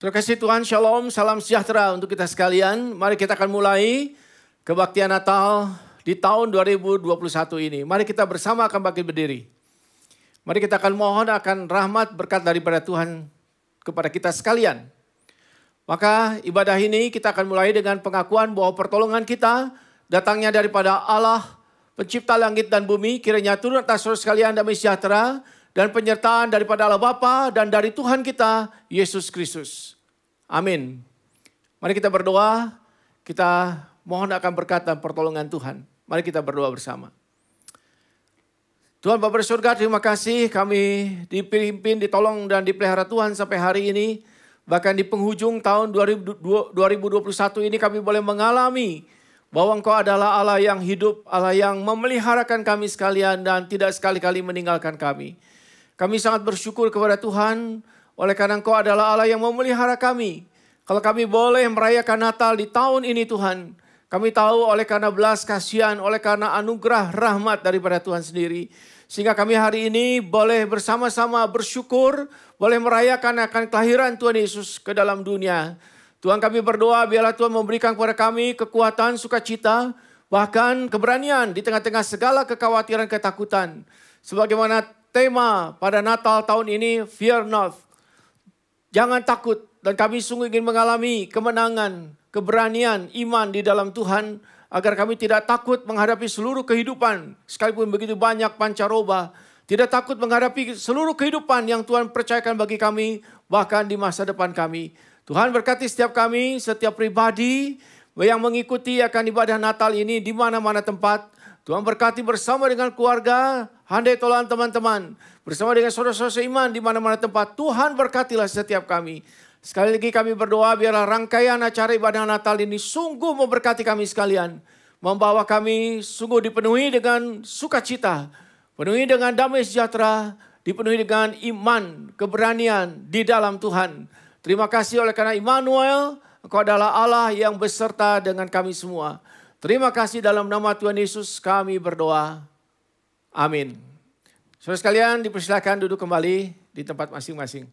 Terima kasih Tuhan, Shalom, salam sejahtera untuk kita sekalian. Mari kita akan mulai kebaktian Natal di tahun 2021 ini. Mari kita bersama akan bangkit berdiri. Mari kita akan mohon akan rahmat berkat daripada Tuhan kepada kita sekalian. Maka ibadah ini kita akan mulai dengan pengakuan bahwa pertolongan kita datangnya daripada Allah, pencipta langit dan bumi. Kiranya turun atas saudara sekalian damai sejahtera dan penyertaan daripada Allah Bapa dan dari Tuhan kita, Yesus Kristus. Amin. Mari kita berdoa, kita mohon akan berkat dan pertolongan Tuhan. Mari kita berdoa bersama. Tuhan Bapa di surga, terima kasih kami dipimpin, ditolong dan dipelihara Tuhan sampai hari ini. Bahkan di penghujung tahun 2021 ini kami boleh mengalami bahwa Engkau adalah Allah yang hidup, Allah yang memeliharakan kami sekalian dan tidak sekali-kali meninggalkan kami. Kami sangat bersyukur kepada Tuhan oleh karena Engkau adalah Allah yang memelihara kami. Kalau kami boleh merayakan Natal di tahun ini Tuhan, kami tahu oleh karena belas kasihan, oleh karena anugerah rahmat daripada Tuhan sendiri. Sehingga kami hari ini boleh bersama-sama bersyukur, boleh merayakan akan kelahiran Tuhan Yesus ke dalam dunia. Tuhan kami berdoa biarlah Tuhan memberikan kepada kami kekuatan, sukacita, bahkan keberanian di tengah-tengah segala kekhawatiran, ketakutan. Sebagaimana tema pada Natal tahun ini, fear not. Jangan takut, dan kami sungguh ingin mengalami kemenangan, keberanian, iman di dalam Tuhan, agar kami tidak takut menghadapi seluruh kehidupan, sekalipun begitu banyak pancaroba. Tidak takut menghadapi seluruh kehidupan yang Tuhan percayakan bagi kami, bahkan di masa depan kami. Tuhan berkati setiap kami, setiap pribadi yang mengikuti akan ibadah Natal ini di mana-mana tempat. Tuhan berkati bersama dengan keluarga, handai tolan teman-teman. Bersama dengan saudara-saudara seiman di mana-mana tempat. Tuhan berkatilah setiap kami. Sekali lagi kami berdoa biarlah rangkaian acara ibadah Natal ini sungguh memberkati kami sekalian. membawa kami sungguh dipenuhi dengan sukacita, penuhi dengan damai sejahtera, dipenuhi dengan iman, keberanian di dalam Tuhan. Terima kasih oleh karena Immanuel, Engkau adalah Allah yang beserta dengan kami semua. Terima kasih dalam nama Tuhan Yesus kami berdoa. Amin. Saudara sekalian dipersilakan duduk kembali di tempat masing-masing.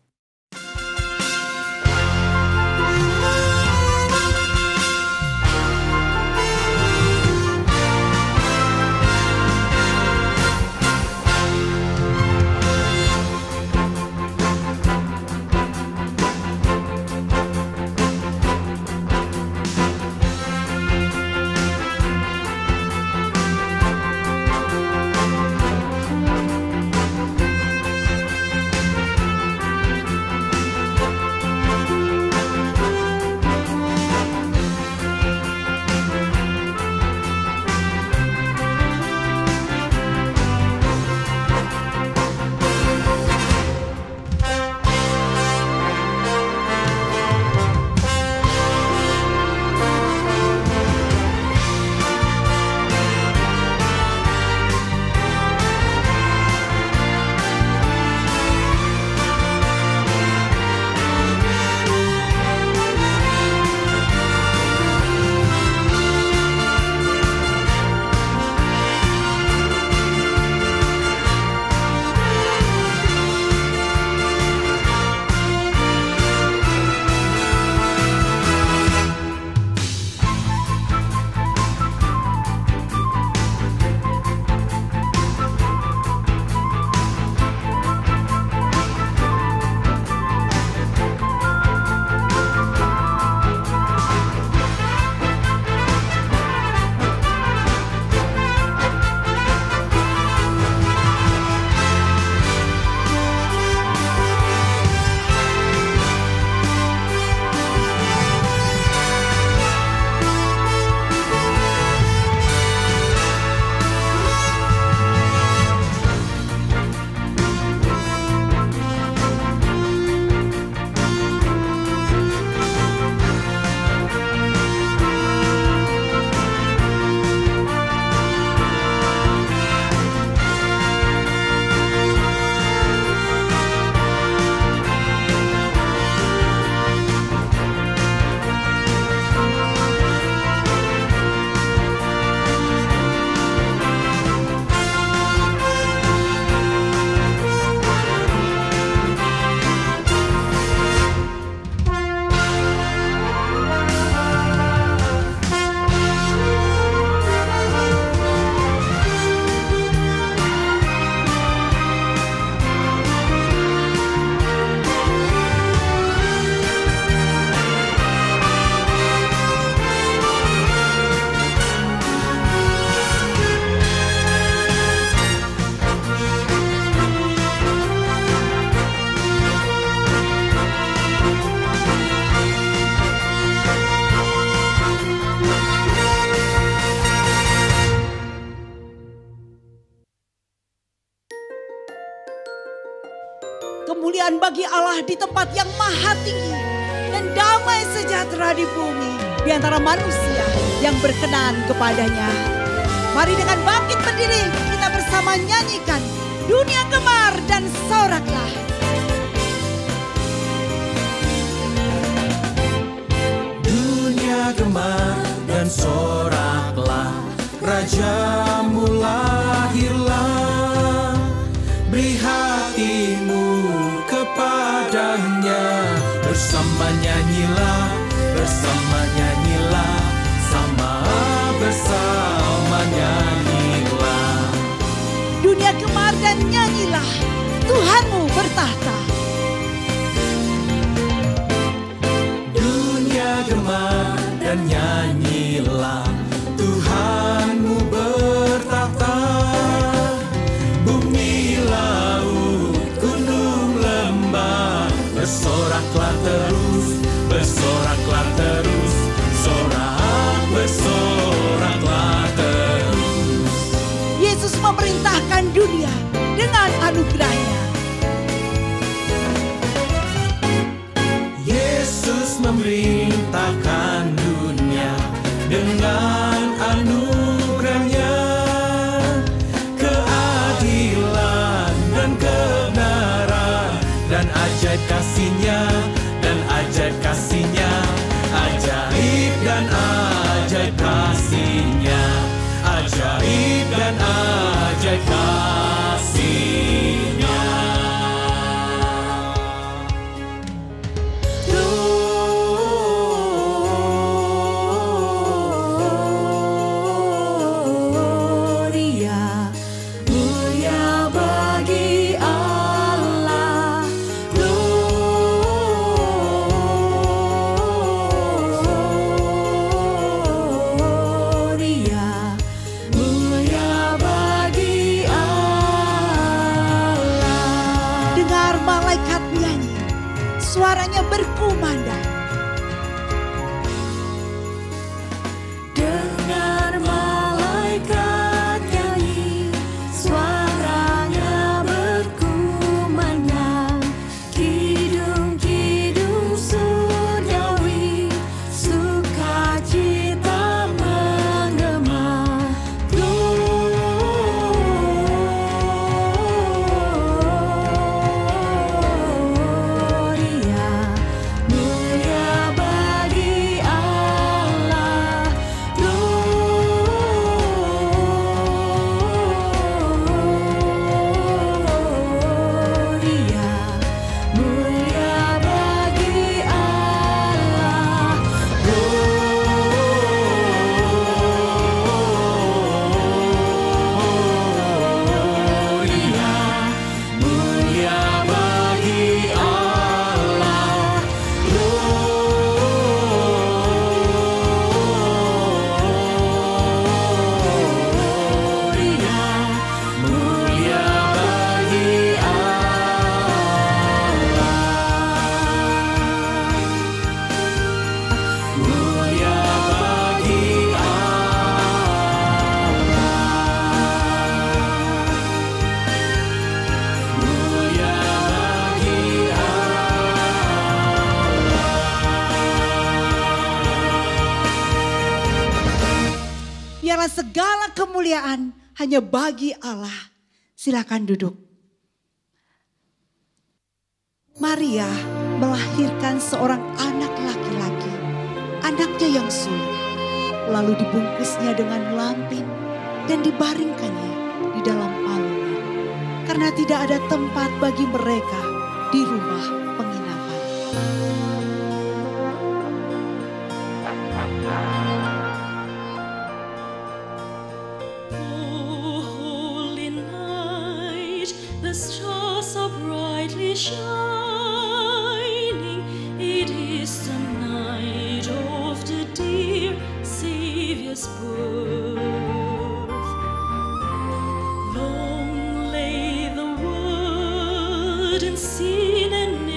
Kemuliaan bagi Allah di tempat yang maha tinggi dan damai sejahtera di bumi di antara manusia yang berkenan kepadanya. Mari dengan bangkit berdiri kita bersama nyanyikan Dunia Gemar dan Soraklah. Dunia gemar dan soraklah, Rajamu lahirlah. Beri hatimu kepadanya, bersama nyanyilah, sama bersama nyanyilah. Dunia gemar dan nyanyilah, Tuhanmu bertahta. Dunia gemar dan nyanyilah, Tuhanmu bertahta. Bumi, laut, gunung, lembah, bersoraklah terus, sorak, bersoraklah terus. Yesus memerintahkan dunia dengan anugerahnya. ajaib kasih-Nya dan ajaib kasih-Nya, ajaib dan ajaib kasih-Nya, ajaib dan ajaib kasih-Nya. Gloria, mulia bagi Allah. Gloria, mulia bagi Allah. Dengar malaikat nyanyi, suaranya berkumandang. Dengar malaikat nyanyi, suaranya berkumandang. Kidung-kidung surgawi, sukacita menggema. Gloria, mulia bagi Allah. Gloria, mulia bagi Allah. Gloria, mulia bagi Allah. Gloria, mulia bagi Allah. Mulia bagi Allah. Mulia bagi Biarlah segala kemuliaan hanya bagi Allah. Silakan duduk. Maria melahirkan seorang anak laki-laki, anaknya yang sulung. Lalu dibungkusnya dengan lampin dan dibaringkannya di dalam palungan. Karena tidak ada tempat bagi mereka di rumah penginapan. Oh, holy night, the stars are brightly shining. It is the night of the dear Savior's birth. Long lay the world in sin and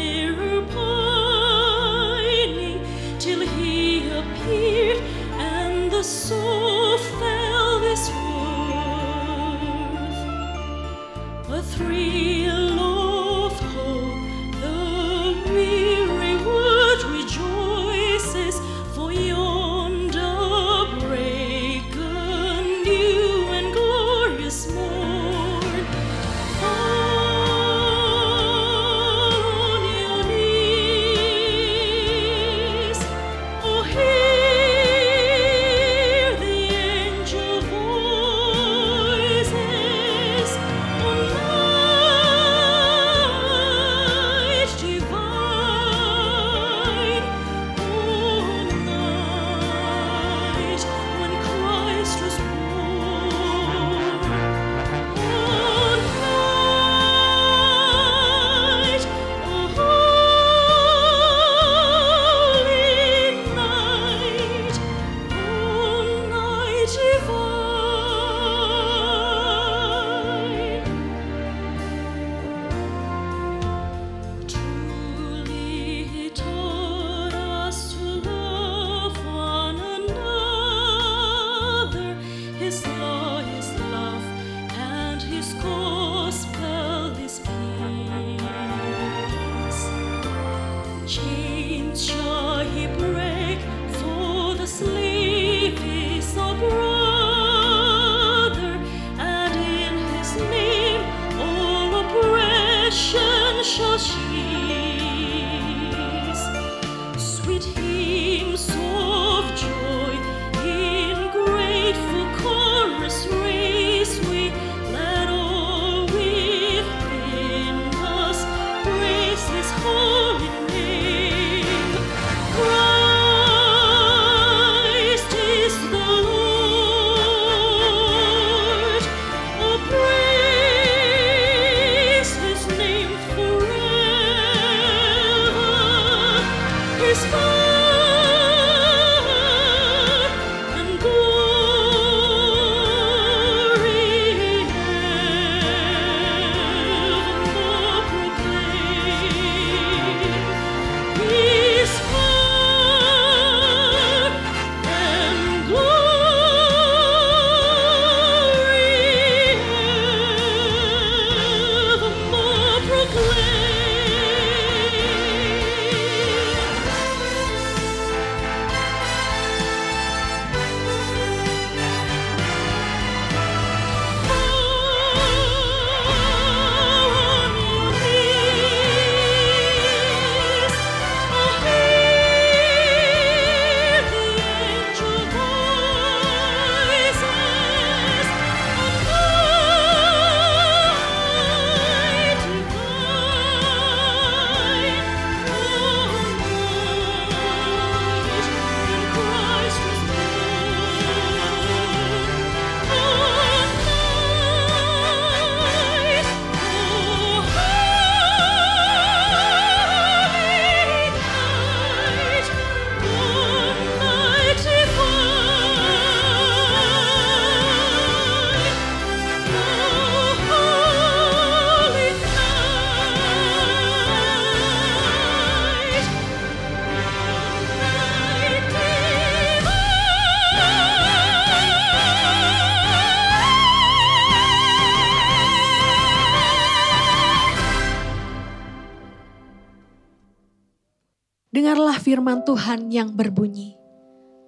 firman Tuhan yang berbunyi,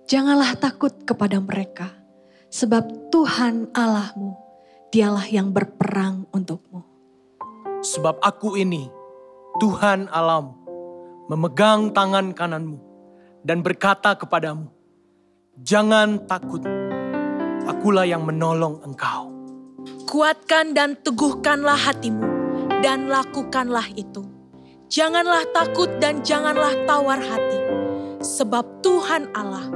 janganlah takut kepada mereka, sebab Tuhan Allahmu, dialah yang berperang untukmu. Sebab aku ini, Tuhan Allahmu, memegang tangan kananmu dan berkata kepadamu, jangan takut, akulah yang menolong engkau. Kuatkan dan teguhkanlah hatimu, dan lakukanlah itu. Janganlah takut dan janganlah tawar hati, sebab Tuhan Allah,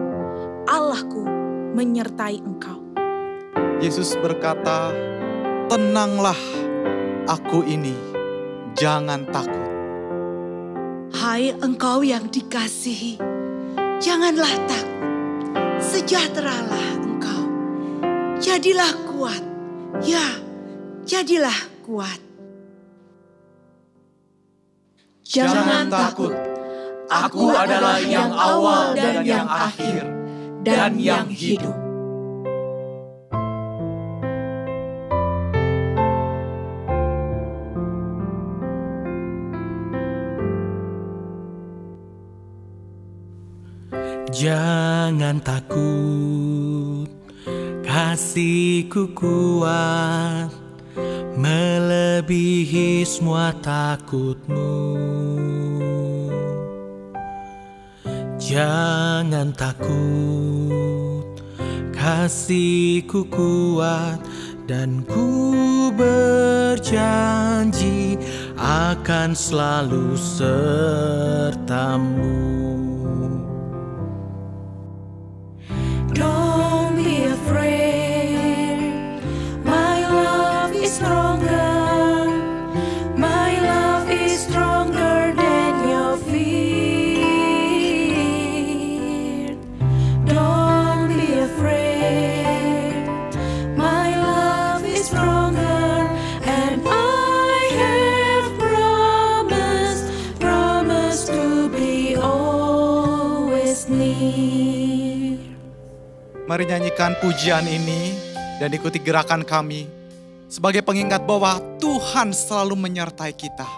Allahku, menyertai engkau. Yesus berkata, tenanglah, aku ini, jangan takut. Hai engkau yang dikasihi, janganlah takut, sejahteralah engkau. Jadilah kuat, ya, jadilah kuat. Jangan takut, aku adalah yang awal dan yang akhir, dan yang hidup. Jangan takut, kasih-Ku kuat, melebihi semua takutmu. Jangan takut, kasih-Ku kuat, dan Ku berjanji akan selalu sertamu. Don't be afraid, my love is stronger. My love is stronger than your fear. Don't be afraid, my love is stronger. And I have promised to be always near. Mari nyanyikan pujian ini dan ikuti gerakan kami sebagai pengingat bahwa Tuhan selalu menyertai kita.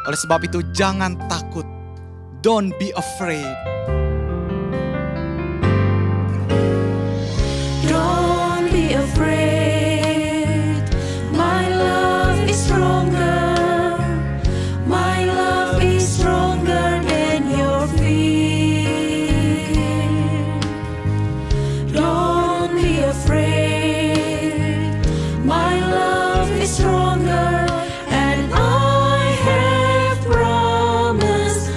Oleh sebab itu jangan takut. Don't be afraid. Don't be afraid, my love is stronger. My love is stronger than your fear. Don't be afraid, my love is stronger. And I have promised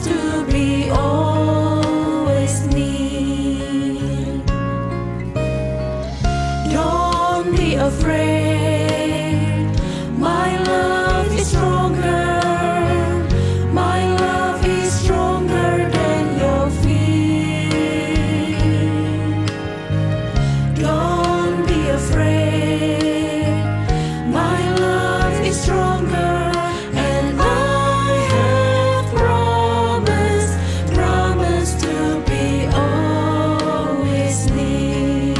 to be always near. Don't be afraid, my love is stronger. My love is stronger than your fear. Don't be afraid, my love is stronger. And I have promised to be always near.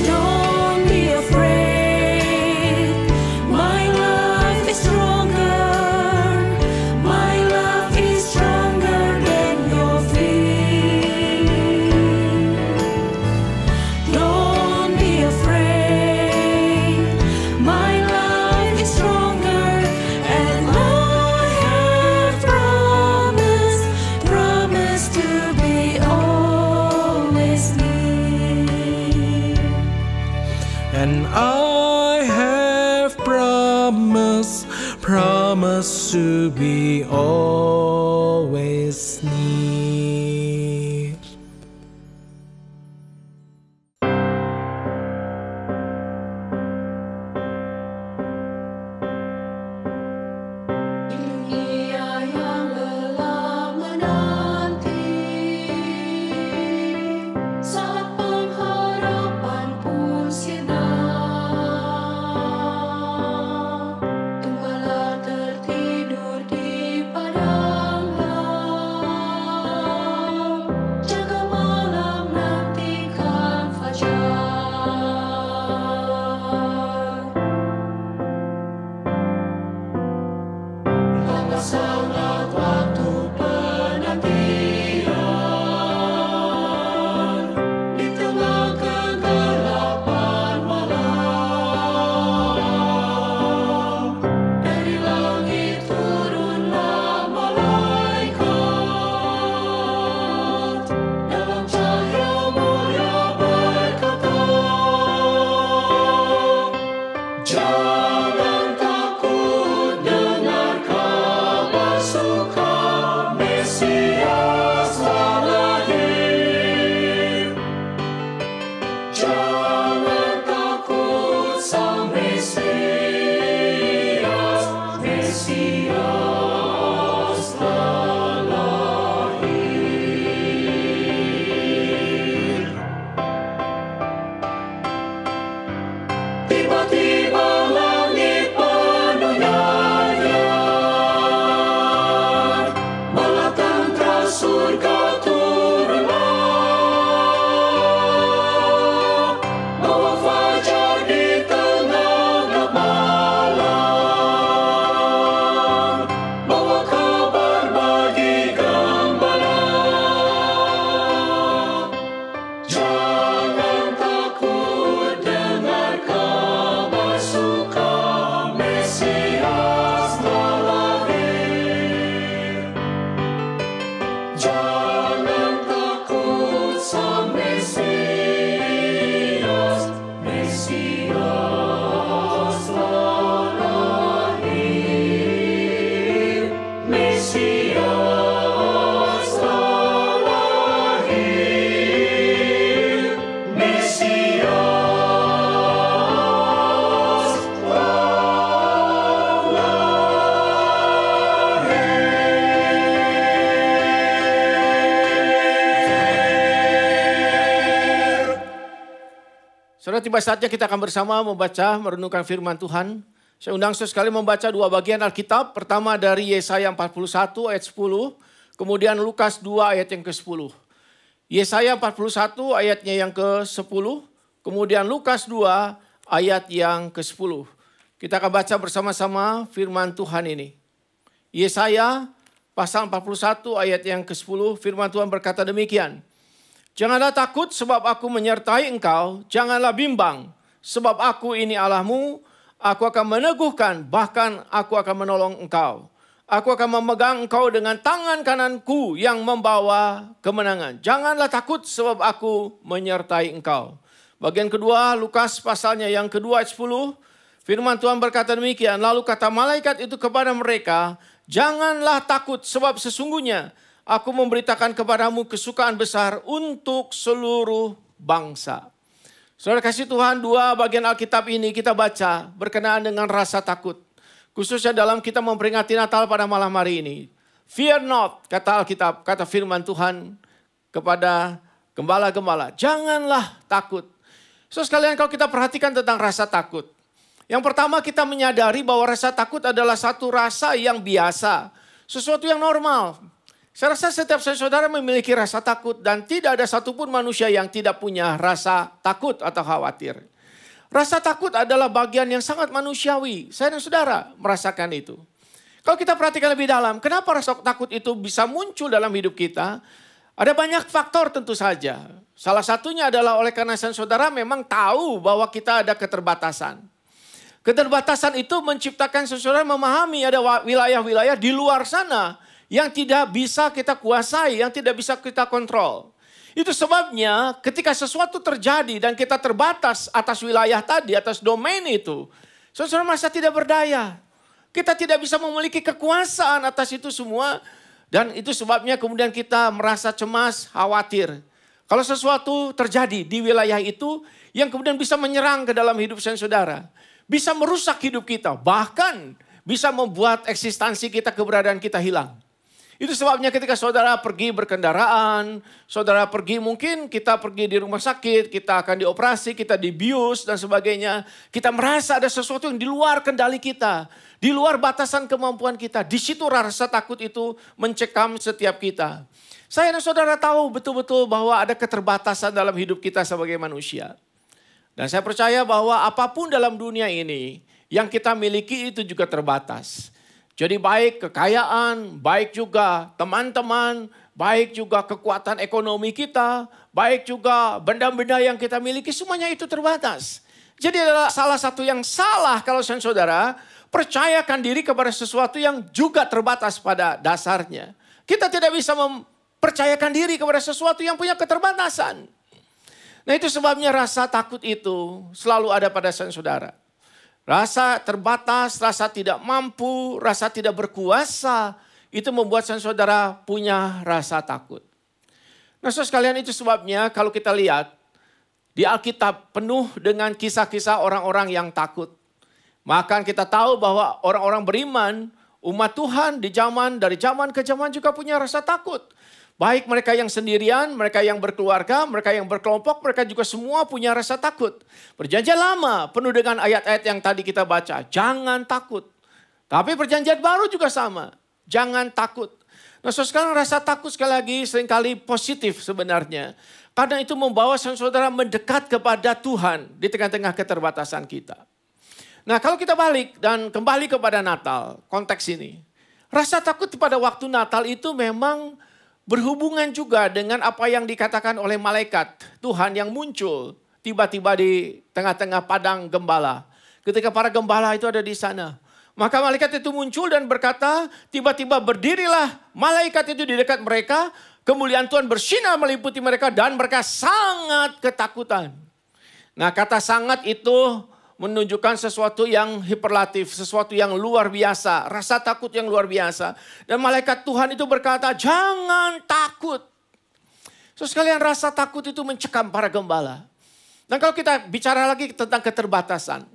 Don't be afraid, my love is stronger. My love is stronger than your fear. Don't be afraid, my love is stronger. And I have promised to be always near. And I have promised to be always near. Dunia yang lelah menanti, saat pengharapan pun sirna. Gembala tertidur di padang Saudara, tiba saatnya kita akan bersama membaca, merenungkan firman Tuhan. Saya undang saudara sekali membaca dua bagian Alkitab. Pertama dari Yesaya 41 ayat 10. Kemudian Lukas 2 ayat yang ke-10. Yesaya 41 ayatnya yang ke-10. Kemudian Lukas 2 ayat yang ke-10. Kita akan baca bersama-sama firman Tuhan ini. Yesaya pasal 41 ayat yang ke-10. Firman Tuhan berkata demikian. Janganlah takut sebab aku menyertai engkau, janganlah bimbang sebab aku ini Allahmu, aku akan meneguhkan, bahkan aku akan menolong engkau. Aku akan memegang engkau dengan tangan kananku yang membawa kemenangan. Janganlah takut sebab aku menyertai engkau. Bagian kedua, Lukas pasalnya yang kedua ayat 10, firman Tuhan berkata demikian, lalu kata malaikat itu kepada mereka, janganlah takut sebab sesungguhnya aku memberitakan kepadamu kesukaan besar untuk seluruh bangsa. Saudara kasih Tuhan, dua bagian Alkitab ini kita baca berkenaan dengan rasa takut. Khususnya dalam kita memperingati Natal pada malam hari ini. Fear not, kata Alkitab, kata firman Tuhan kepada gembala-gembala. Janganlah takut. Saudara sekalian, kalau kita perhatikan tentang rasa takut. Yang pertama kita menyadari bahwa rasa takut adalah satu rasa yang biasa. Sesuatu yang normal. Saya rasa setiap saudara memiliki rasa takut dan tidak ada satupun manusia yang tidak punya rasa takut atau khawatir. Rasa takut adalah bagian yang sangat manusiawi. Saya dan saudara merasakan itu. Kalau kita perhatikan lebih dalam, kenapa rasa takut itu bisa muncul dalam hidup kita? Ada banyak faktor tentu saja. Salah satunya adalah oleh karena saudara memang tahu bahwa kita ada keterbatasan. Keterbatasan itu menciptakan saudara memahami ada wilayah-wilayah di luar sana yang tidak bisa kita kuasai, yang tidak bisa kita kontrol. Itu sebabnya ketika sesuatu terjadi dan kita terbatas atas wilayah tadi, atas domain itu, saudara merasa tidak berdaya. Kita tidak bisa memiliki kekuasaan atas itu semua. Dan itu sebabnya kemudian kita merasa cemas, khawatir. Kalau sesuatu terjadi di wilayah itu, yang kemudian bisa menyerang ke dalam hidup saudara. Bisa merusak hidup kita, bahkan bisa membuat eksistensi kita, keberadaan kita hilang. Itu sebabnya ketika saudara pergi berkendaraan, saudara pergi mungkin kita pergi di rumah sakit, kita akan dioperasi, kita dibius dan sebagainya. Kita merasa ada sesuatu yang di luar kendali kita, di luar batasan kemampuan kita. Di situ rasa takut itu mencekam setiap kita. Saya dan saudara tahu betul-betul bahwa ada keterbatasan dalam hidup kita sebagai manusia. Dan saya percaya bahwa apapun dalam dunia ini yang kita miliki itu juga terbatas. Jadi baik kekayaan, baik juga teman-teman, baik juga kekuatan ekonomi kita, baik juga benda-benda yang kita miliki, semuanya itu terbatas. Jadi adalah salah satu yang salah kalau saudara percayakan diri kepada sesuatu yang juga terbatas pada dasarnya. Kita tidak bisa mempercayakan diri kepada sesuatu yang punya keterbatasan. Nah itu sebabnya rasa takut itu selalu ada pada saudara. Rasa terbatas, rasa tidak mampu, rasa tidak berkuasa, itu membuat saudara punya rasa takut. Nah saudara sekalian, itu sebabnya kalau kita lihat di Alkitab penuh dengan kisah-kisah orang-orang yang takut. Maka kita tahu bahwa orang-orang beriman, umat Tuhan dari zaman ke zaman juga punya rasa takut. Baik mereka yang sendirian, mereka yang berkeluarga, mereka yang berkelompok, mereka juga semua punya rasa takut. Perjanjian lama penuh dengan ayat-ayat yang tadi kita baca. Jangan takut. Tapi perjanjian baru juga sama. Jangan takut. Nah sekarang rasa takut sekali lagi seringkali positif sebenarnya. Karena itu membawa saudara mendekat kepada Tuhan di tengah-tengah keterbatasan kita. Nah kalau kita balik dan kembali kepada Natal, konteks ini. Rasa takut pada waktu Natal itu memang berhubungan juga dengan apa yang dikatakan oleh malaikat Tuhan yang muncul tiba-tiba di tengah-tengah padang gembala. Ketika para gembala itu ada di sana. Maka malaikat itu muncul dan berkata, tiba-tiba berdirilah malaikat itu di dekat mereka. Kemuliaan Tuhan bersinar meliputi mereka dan mereka sangat ketakutan. Nah kata sangat itu menunjukkan sesuatu yang hiperlatif, sesuatu yang luar biasa, rasa takut yang luar biasa. Dan malaikat Tuhan itu berkata, jangan takut. So sekalian rasa takut itu mencekam para gembala. Dan kalau kita bicara lagi tentang keterbatasan.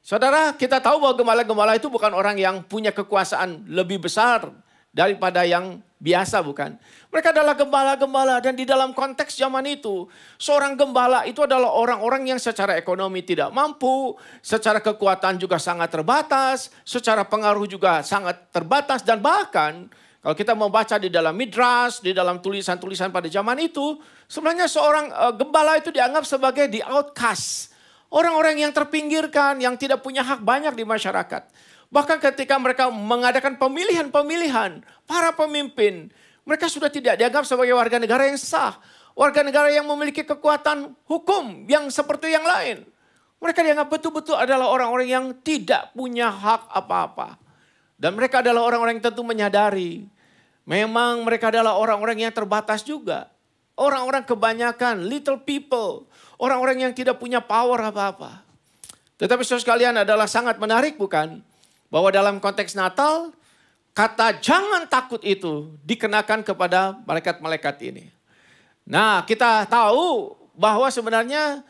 Saudara, kita tahu bahwa gembala-gembala itu bukan orang yang punya kekuasaan lebih besar daripada yang biasa, bukan? Mereka adalah gembala-gembala, dan di dalam konteks zaman itu, seorang gembala itu adalah orang-orang yang secara ekonomi tidak mampu, secara kekuatan juga sangat terbatas, secara pengaruh juga sangat terbatas, dan bahkan kalau kita membaca di dalam Midrash, di dalam tulisan-tulisan pada zaman itu, sebenarnya seorang gembala itu dianggap sebagai the outcast. Orang-orang yang terpinggirkan, yang tidak punya hak banyak di masyarakat. Bahkan ketika mereka mengadakan pemilihan-pemilihan, para pemimpin, mereka sudah tidak dianggap sebagai warga negara yang sah. Warga negara yang memiliki kekuatan hukum yang seperti yang lain. Mereka dianggap betul-betul adalah orang-orang yang tidak punya hak apa-apa. Dan mereka adalah orang-orang yang tentu menyadari, memang mereka adalah orang-orang yang terbatas juga. Orang-orang kebanyakan, little people. Orang-orang yang tidak punya power apa-apa. Tetapi saudara sekalian adalah sangat menarik, bukan? Bahwa dalam konteks Natal, kata jangan takut itu dikenakan kepada malaikat-malaikat ini. Nah, kita tahu bahwa sebenarnya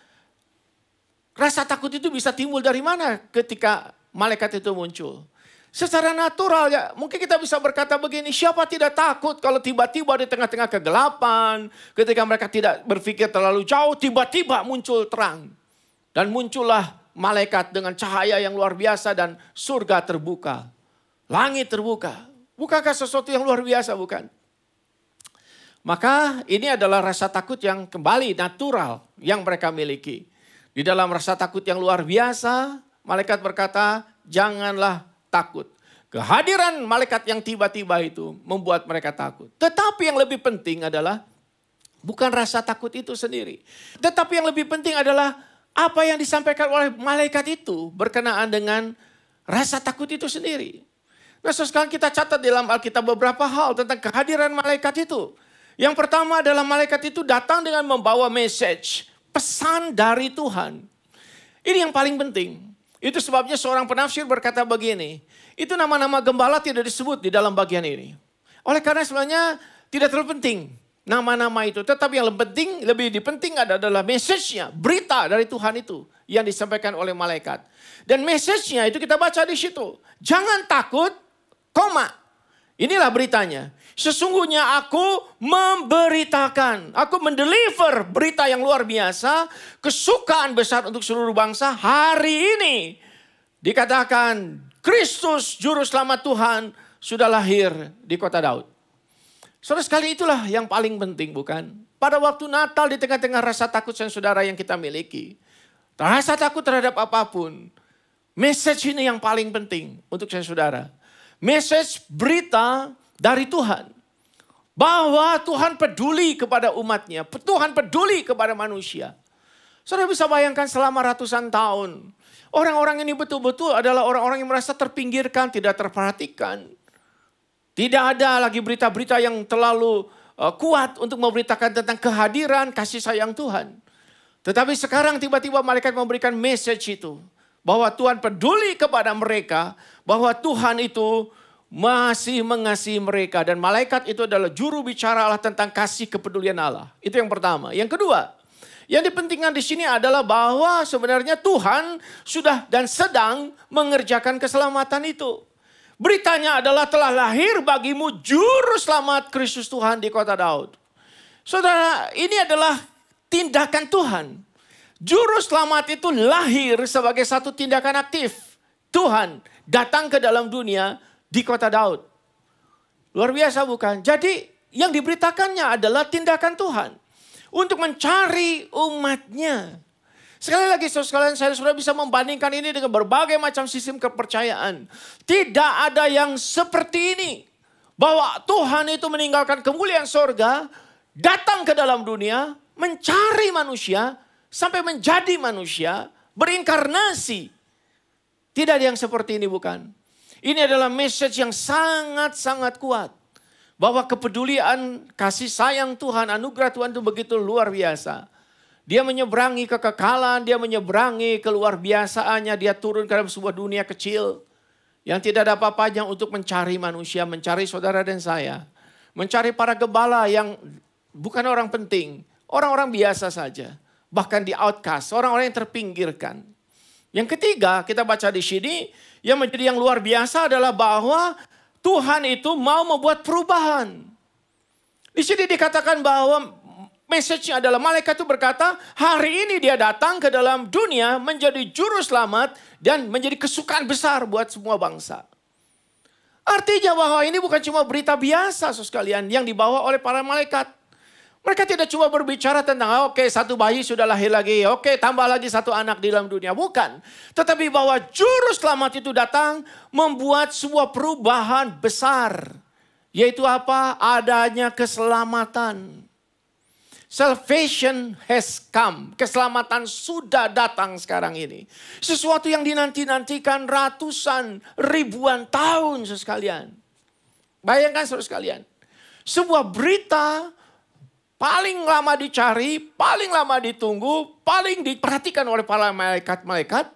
rasa takut itu bisa timbul dari mana ketika malaikat itu muncul. Secara natural ya, mungkin kita bisa berkata begini, siapa tidak takut kalau tiba-tiba di tengah-tengah kegelapan, ketika mereka tidak berpikir terlalu jauh, tiba-tiba muncul terang. Dan muncullah malaikat dengan cahaya yang luar biasa dan surga terbuka. Langit terbuka. Bukankah sesuatu yang luar biasa, bukan? Maka ini adalah rasa takut yang kembali natural yang mereka miliki. Di dalam rasa takut yang luar biasa, malaikat berkata, janganlah takut. Kehadiran malaikat yang tiba-tiba itu membuat mereka takut. Tetapi yang lebih penting adalah bukan rasa takut itu sendiri. Tetapi yang lebih penting adalah apa yang disampaikan oleh malaikat itu berkenaan dengan rasa takut itu sendiri. Nah, sekarang kita catat dalam Alkitab beberapa hal tentang kehadiran malaikat itu. Yang pertama adalah malaikat itu datang dengan membawa message, pesan dari Tuhan. Ini yang paling penting. Itu sebabnya seorang penafsir berkata begini, itu nama-nama gembala tidak disebut di dalam bagian ini. Oleh karena sebenarnya tidak terlalu penting nama-nama itu. Tetapi yang lebih penting adalah message-nya, berita dari Tuhan itu yang disampaikan oleh malaikat. Dan message-nya itu kita baca di situ. Jangan takut, inilah beritanya. Sesungguhnya aku memberitakan, aku mendeliver berita yang luar biasa, kesukaan besar untuk seluruh bangsa. Hari ini dikatakan Kristus Juru Selamat Tuhan sudah lahir di kota Daud. Saudara sekali itulah yang paling penting, bukan? Pada waktu Natal di tengah-tengah rasa takut saudara yang kita miliki. Rasa takut terhadap apapun. Message ini yang paling penting untuk saudara. Message berita dari Tuhan. Bahwa Tuhan peduli kepada umatnya. Tuhan peduli kepada manusia. Saudara bisa bayangkan selama ratusan tahun. Orang-orang ini betul-betul adalah orang-orang yang merasa terpinggirkan, tidak terperhatikan. Tidak ada lagi berita-berita yang terlalu kuat untuk memberitakan tentang kehadiran kasih sayang Tuhan. Tetapi sekarang tiba-tiba malaikat memberikan message itu. Bahwa Tuhan peduli kepada mereka. Bahwa Tuhan itu masih mengasihi mereka. Dan malaikat itu adalah juru bicara Allah tentang kasih kepedulian Allah. Itu yang pertama. Yang kedua, yang dipentingkan di sini adalah bahwa sebenarnya Tuhan sudah dan sedang mengerjakan keselamatan itu. Beritanya adalah telah lahir bagimu juru selamat Kristus Tuhan di kota Daud. Saudara, ini adalah tindakan Tuhan. Juru selamat itu lahir sebagai satu tindakan aktif. Tuhan datang ke dalam dunia di kota Daud. Luar biasa bukan? Jadi yang diberitakannya adalah tindakan Tuhan. Untuk mencari umatnya. Sekali lagi saudara sekalian, saya sudah bisa membandingkan ini dengan berbagai macam sistem kepercayaan. Tidak ada yang seperti ini. Bahwa Tuhan itu meninggalkan kemuliaan sorga, datang ke dalam dunia, mencari manusia, sampai menjadi manusia, berinkarnasi. Tidak ada yang seperti ini bukan? Ini adalah message yang sangat-sangat kuat. Bahwa kepedulian, kasih sayang Tuhan, anugerah Tuhan itu begitu luar biasa. Dia menyeberangi kekekalan, dia menyeberangi keluar biasaannya. Dia turun ke dalam sebuah dunia kecil. Yang tidak ada apa-apanya untuk mencari manusia, mencari saudara dan saya. Mencari para gembala yang bukan orang penting. Orang-orang biasa saja. Bahkan di outcast, orang-orang yang terpinggirkan. Yang ketiga, kita baca di sini, yang menjadi yang luar biasa adalah bahwa Tuhan itu mau membuat perubahan. Di sini dikatakan bahwa message-nya adalah malaikat itu berkata, hari ini dia datang ke dalam dunia menjadi juru selamat dan menjadi kesukaan besar buat semua bangsa. Artinya bahwa ini bukan cuma berita biasa sekalian yang dibawa oleh para malaikat. Mereka tidak cuma berbicara tentang, oke, satu bayi sudah lahir lagi, oke, tambah lagi satu anak di dalam dunia. Bukan. Tetapi bahwa juru selamat itu datang membuat sebuah perubahan besar. Yaitu apa? Adanya keselamatan. Salvation has come. Keselamatan sudah datang sekarang ini. Sesuatu yang dinanti-nantikan ratusan, ribuan tahun sekalian. Bayangkan saudara sekalian. Sebuah berita paling lama dicari, paling lama ditunggu, paling diperhatikan oleh para malaikat-malaikat.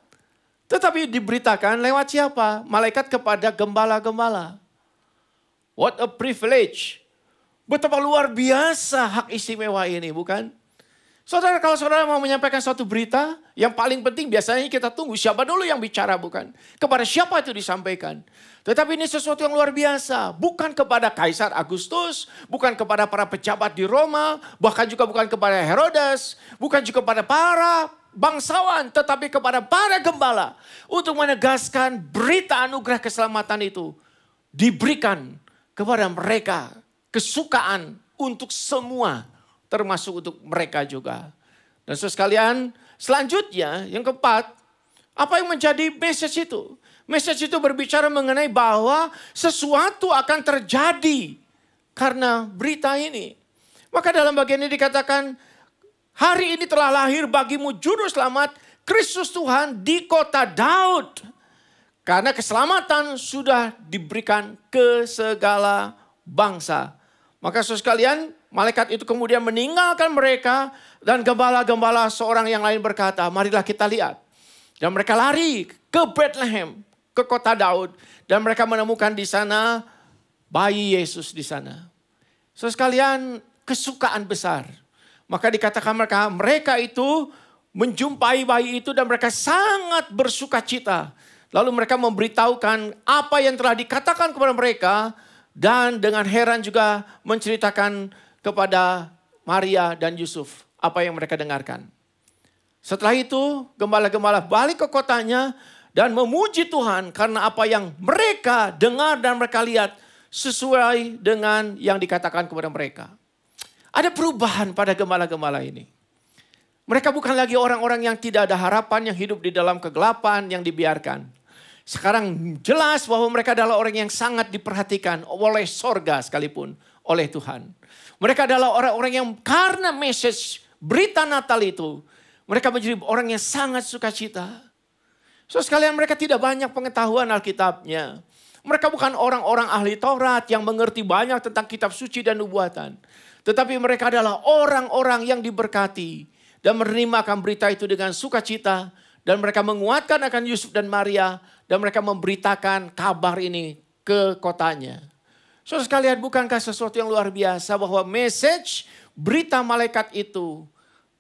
Tetapi diberitakan lewat siapa? Malaikat kepada gembala-gembala. What a privilege. Betapa luar biasa hak istimewa ini, bukan? Saudara, kalau saudara mau menyampaikan suatu berita, yang paling penting biasanya kita tunggu siapa dulu yang bicara, bukan? Kepada siapa itu disampaikan. Tetapi ini sesuatu yang luar biasa. Bukan kepada Kaisar Agustus, bukan kepada para pejabat di Roma, bahkan juga bukan kepada Herodes, bukan juga kepada para bangsawan, tetapi kepada para gembala. Untuk menegaskan berita anugerah keselamatan itu diberikan kepada mereka. Kesukaan untuk semua, termasuk untuk mereka juga. Dan saudara sekalian, selanjutnya yang keempat, apa yang menjadi message itu? Message itu berbicara mengenai bahwa sesuatu akan terjadi karena berita ini. Maka dalam bagian ini dikatakan, hari ini telah lahir bagimu juru selamat, Kristus Tuhan di kota Daud. Karena keselamatan sudah diberikan ke segala bangsa. Maka saudara sekalian, malaikat itu kemudian meninggalkan mereka dan gembala-gembala seorang yang lain berkata, marilah kita lihat. Dan mereka lari ke Bethlehem, ke kota Daud. Dan mereka menemukan di sana bayi Yesus di sana. Saudara sekalian, kesukaan besar. Maka dikatakan mereka itu menjumpai bayi itu dan mereka sangat bersuka cita. Lalu mereka memberitahukan apa yang telah dikatakan kepada mereka. Dan dengan heran juga menceritakan kepada Maria dan Yusuf apa yang mereka dengarkan. Setelah itu gembala-gembala balik ke kotanya dan memuji Tuhan karena apa yang mereka dengar dan mereka lihat sesuai dengan yang dikatakan kepada mereka. Ada perubahan pada gembala-gembala ini. Mereka bukan lagi orang-orang yang tidak ada harapan, yang hidup di dalam kegelapan, yang dibiarkan. Sekarang jelas bahwa mereka adalah orang yang sangat diperhatikan oleh sorga sekalipun oleh Tuhan. Mereka adalah orang-orang yang karena message berita Natal itu, mereka menjadi orang yang sangat sukacita. So sekalian mereka tidak banyak pengetahuan Alkitabnya. Mereka bukan orang-orang ahli Taurat yang mengerti banyak tentang kitab suci dan nubuatan. Tetapi mereka adalah orang-orang yang diberkati dan menerima akan berita itu dengan sukacita. Dan mereka menguatkan akan Yusuf dan Maria. Dan mereka memberitakan kabar ini ke kotanya. Saudara sekalian, bukankah sesuatu yang luar biasa bahwa message berita malaikat itu,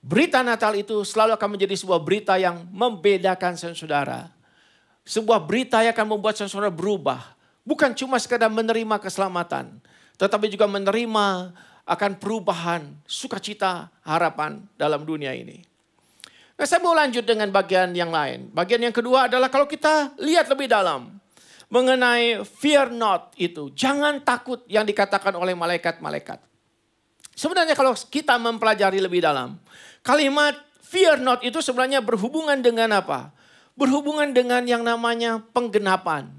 berita Natal itu selalu akan menjadi sebuah berita yang membedakan saudara. Sebuah berita yang akan membuat saudara berubah. Bukan cuma sekadar menerima keselamatan. Tetapi juga menerima akan perubahan, sukacita, harapan dalam dunia ini. Nah, saya mau lanjut dengan bagian yang lain. Bagian yang kedua adalah kalau kita lihat lebih dalam mengenai fear not itu. Jangan takut yang dikatakan oleh malaikat-malaikat. Sebenarnya kalau kita mempelajari lebih dalam, kalimat fear not itu sebenarnya berhubungan dengan apa? Berhubungan dengan yang namanya penggenapan.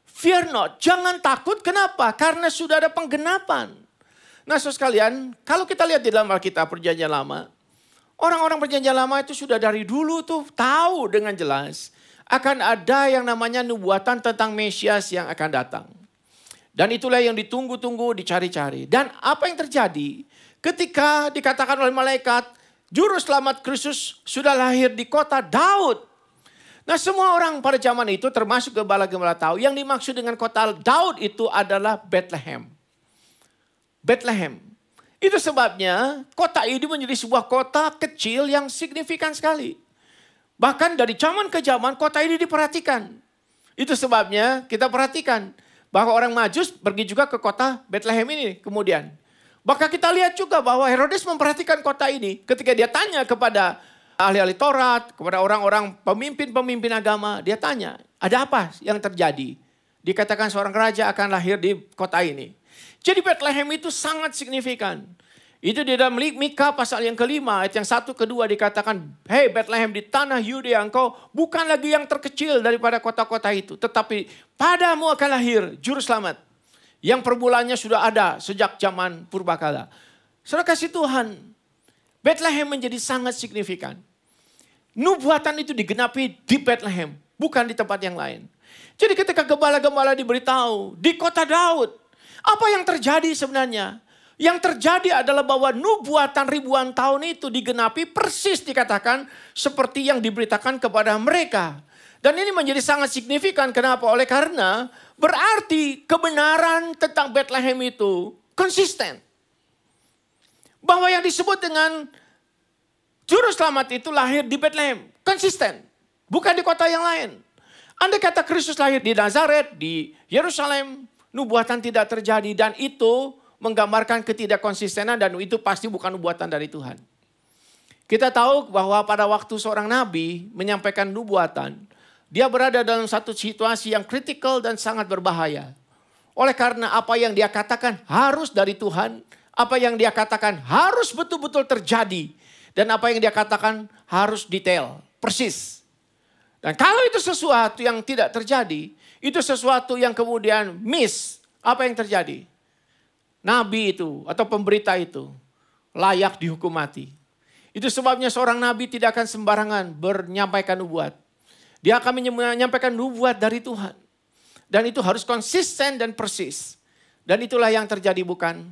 Fear not, jangan takut. Kenapa? Karena sudah ada penggenapan. Nah, saudara sekalian, kalau kita lihat di dalam Alkitab Perjanjian Lama, orang-orang Perjanjian Lama itu sudah dari dulu tuh tahu dengan jelas akan ada yang namanya nubuatan tentang Mesias yang akan datang. Dan itulah yang ditunggu-tunggu, dicari-cari. Dan apa yang terjadi ketika dikatakan oleh malaikat, juru selamat Kristus sudah lahir di kota Daud. Nah, semua orang pada zaman itu termasuk gembala-gembala tahu yang dimaksud dengan kota Daud itu adalah Bethlehem. Bethlehem. Itu sebabnya kota ini menjadi sebuah kota kecil yang signifikan sekali. Bahkan dari zaman ke zaman kota ini diperhatikan. Itu sebabnya kita perhatikan bahwa orang Majus pergi juga ke kota Bethlehem ini kemudian. Bahkan kita lihat juga bahwa Herodes memperhatikan kota ini ketika dia tanya kepada ahli-ahli Taurat, kepada orang-orang pemimpin-pemimpin agama, dia tanya, ada apa yang terjadi? Dikatakan seorang raja akan lahir di kota ini. Jadi Bethlehem itu sangat signifikan. Itu di dalam Mika pasal yang kelima, ayat yang 1, 2 dikatakan, hei Bethlehem di tanah Yudea, engkau bukan lagi yang terkecil daripada kota-kota itu. Tetapi padamu akan lahir juru selamat. Yang perbulannya sudah ada sejak zaman purbakala. Saudara kasih Tuhan, Bethlehem menjadi sangat signifikan. Nubuatan itu digenapi di Bethlehem, bukan di tempat yang lain. Jadi ketika gembala-gembala diberitahu di kota Daud, apa yang terjadi sebenarnya? Yang terjadi adalah bahwa nubuatan ribuan tahun itu digenapi persis dikatakan seperti yang diberitakan kepada mereka. Dan ini menjadi sangat signifikan. Kenapa? Oleh karena berarti kebenaran tentang Bethlehem itu konsisten. Bahwa yang disebut dengan juru selamat itu lahir di Bethlehem. Konsisten. Bukan di kota yang lain. Andai kata Kristus lahir di Nazaret, di Yerusalem, nubuatan tidak terjadi. Dan itu menggambarkan ketidakkonsistenan dan itu pasti bukan nubuatan dari Tuhan. Kita tahu bahwa pada waktu seorang nabi menyampaikan nubuatan, dia berada dalam satu situasi yang kritikal dan sangat berbahaya. Oleh karena apa yang dia katakan harus dari Tuhan, apa yang dia katakan harus betul-betul terjadi. Dan apa yang dia katakan harus detail, persis. Dan kalau itu sesuatu yang tidak terjadi, itu sesuatu yang kemudian miss, apa yang terjadi? Nabi itu atau pemberita itu layak dihukum mati. Itu sebabnya seorang nabi tidak akan sembarangan menyampaikan nubuat. Dia akan menyampaikan nubuat dari Tuhan. Dan itu harus konsisten dan persis. Dan itulah yang terjadi bukan?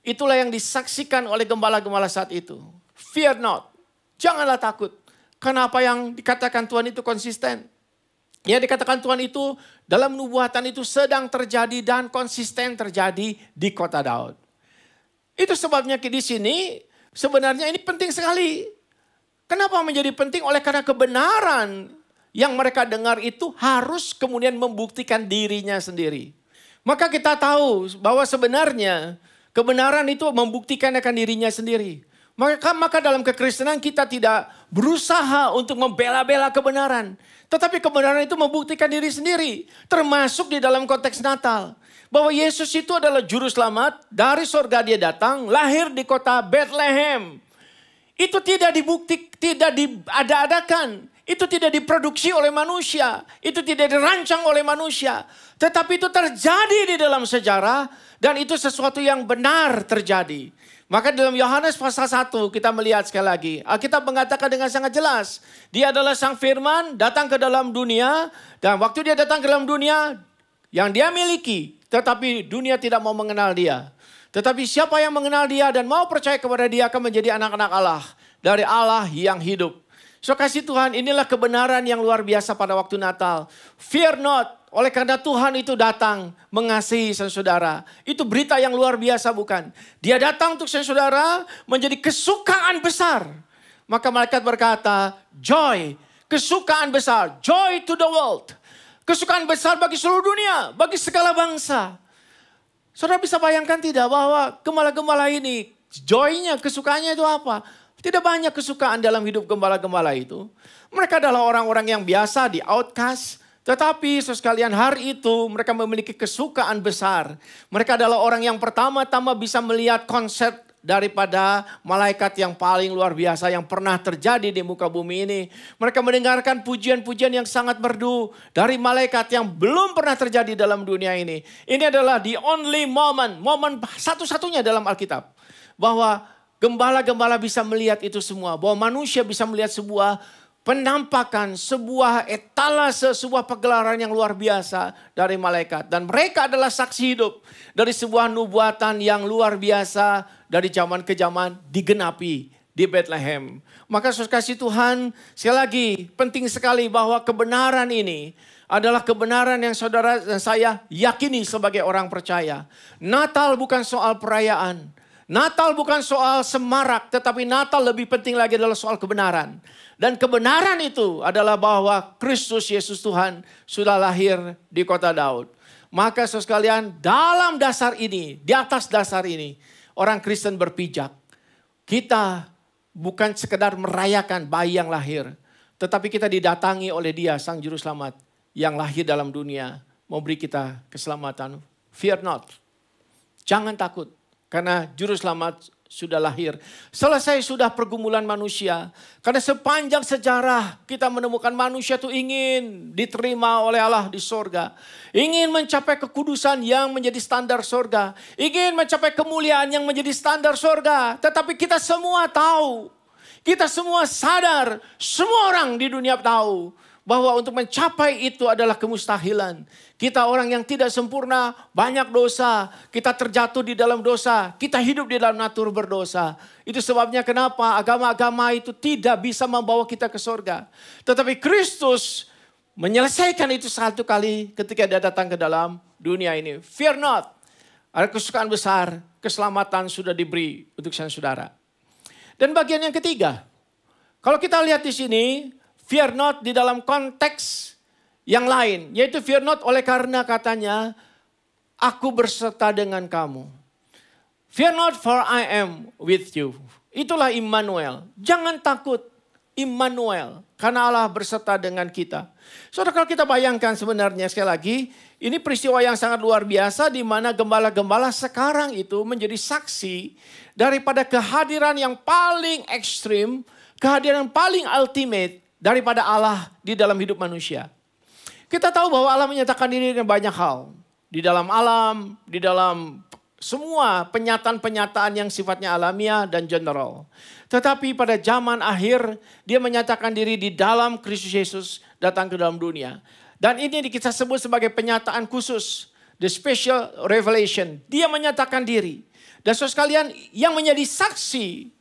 Itulah yang disaksikan oleh gembala-gembala saat itu. Fear not. Janganlah takut. Karena apa yang dikatakan Tuhan itu konsisten. Yang dikatakan Tuhan itu dalam nubuatan itu sedang terjadi dan konsisten terjadi di kota Daud. Itu sebabnya di sini sebenarnya ini penting sekali. Kenapa menjadi penting? Oleh karena kebenaran yang mereka dengar itu harus kemudian membuktikan dirinya sendiri. Maka kita tahu bahwa sebenarnya kebenaran itu membuktikan akan dirinya sendiri. Maka dalam kekristenan kita tidak berusaha untuk membela-bela kebenaran. Tetapi kebenaran itu membuktikan diri sendiri. Termasuk di dalam konteks Natal. Bahwa Yesus itu adalah juru selamat. Dari sorga dia datang. Lahir di kota Bethlehem. Itu tidak diada-adakan. Itu tidak diproduksi oleh manusia. Itu tidak dirancang oleh manusia. Tetapi itu terjadi di dalam sejarah. Dan itu sesuatu yang benar terjadi. Maka dalam Yohanes pasal 1 kita melihat sekali lagi. Alkitab mengatakan dengan sangat jelas. Dia adalah sang firman datang ke dalam dunia. Dan waktu dia datang ke dalam dunia yang dia miliki. Tetapi dunia tidak mau mengenal dia. Tetapi siapa yang mengenal dia dan mau percaya kepada dia akan menjadi anak-anak Allah. Dari Allah yang hidup. So kasih Tuhan, inilah kebenaran yang luar biasa pada waktu Natal. Fear not. Oleh karena Tuhan itu datang mengasihi saudara. Itu berita yang luar biasa bukan? Dia datang untuk saudara menjadi kesukaan besar. Maka malaikat berkata, joy, kesukaan besar, joy to the world. Kesukaan besar bagi seluruh dunia, bagi segala bangsa. Saudara bisa bayangkan tidak bahwa gembala-gembala ini, joy-nya, kesukaannya itu apa? Tidak banyak kesukaan dalam hidup gembala-gembala itu. Mereka adalah orang-orang yang biasa, di outcast. Tetapi sekalian hari itu mereka memiliki kesukaan besar. Mereka adalah orang yang pertama-tama bisa melihat konsep daripada malaikat yang paling luar biasa yang pernah terjadi di muka bumi ini. Mereka mendengarkan pujian-pujian yang sangat merdu dari malaikat yang belum pernah terjadi dalam dunia ini. Ini adalah the only moment, momen satu-satunya dalam Alkitab. Bahwa gembala-gembala bisa melihat itu semua. Bahwa manusia bisa melihat sebuah penampakan, sebuah etalase, sebuah pagelaran yang luar biasa dari malaikat. Dan mereka adalah saksi hidup dari sebuah nubuatan yang luar biasa dari zaman ke zaman digenapi di Bethlehem. Maka saudara kasih Tuhan, sekali lagi penting sekali bahwa kebenaran ini adalah kebenaran yang saudara dan saya yakini sebagai orang percaya. Natal bukan soal perayaan. Natal bukan soal semarak, tetapi Natal lebih penting lagi adalah soal kebenaran. Dan kebenaran itu adalah bahwa Kristus Yesus Tuhan sudah lahir di kota Daud. Maka saudara sekalian, dalam dasar ini, di atas dasar ini, orang Kristen berpijak. Kita bukan sekedar merayakan bayi yang lahir, tetapi kita didatangi oleh Dia, Sang Juru Selamat, yang lahir dalam dunia, memberi kita keselamatan. Fear not. Jangan takut, karena Juru Selamat sudah lahir. Selesai sudah pergumulan manusia. Karena sepanjang sejarah kita menemukan manusia itu ingin diterima oleh Allah di sorga. Ingin mencapai kekudusan yang menjadi standar sorga. Ingin mencapai kemuliaan yang menjadi standar sorga. Tetapi kita semua tahu. Kita semua sadar. Semua orang di dunia tahu. Bahwa untuk mencapai itu adalah kemustahilan. Kita orang yang tidak sempurna, banyak dosa. Kita terjatuh di dalam dosa. Kita hidup di dalam natur berdosa. Itu sebabnya kenapa agama-agama itu tidak bisa membawa kita ke surga. Tetapi Kristus menyelesaikan itu satu kali ketika Dia datang ke dalam dunia ini. Fear not. Ada kesukaan besar, keselamatan sudah diberi untuk saudara. Dan bagian yang ketiga. Kalau kita lihat di sini, fear not di dalam konteks yang lain. Yaitu fear not oleh karena katanya, aku berserta dengan kamu. Fear not for I am with you. Itulah Immanuel. Jangan takut, Immanuel. Karena Allah berserta dengan kita. Saudara, kalau kita bayangkan sebenarnya sekali lagi, ini peristiwa yang sangat luar biasa di mana gembala-gembala sekarang itu menjadi saksi daripada kehadiran yang paling ekstrim, kehadiran paling ultimate daripada Allah di dalam hidup manusia. Kita tahu bahwa Allah menyatakan diri dengan banyak hal. Di dalam alam, di dalam semua penyataan-penyataan yang sifatnya alamiah dan general. Tetapi pada zaman akhir, Dia menyatakan diri di dalam Kristus Yesus datang ke dalam dunia. Dan ini kita sebut sebagai penyataan khusus. The special revelation. Dia menyatakan diri. Dan saudara sekalian, yang menjadi saksi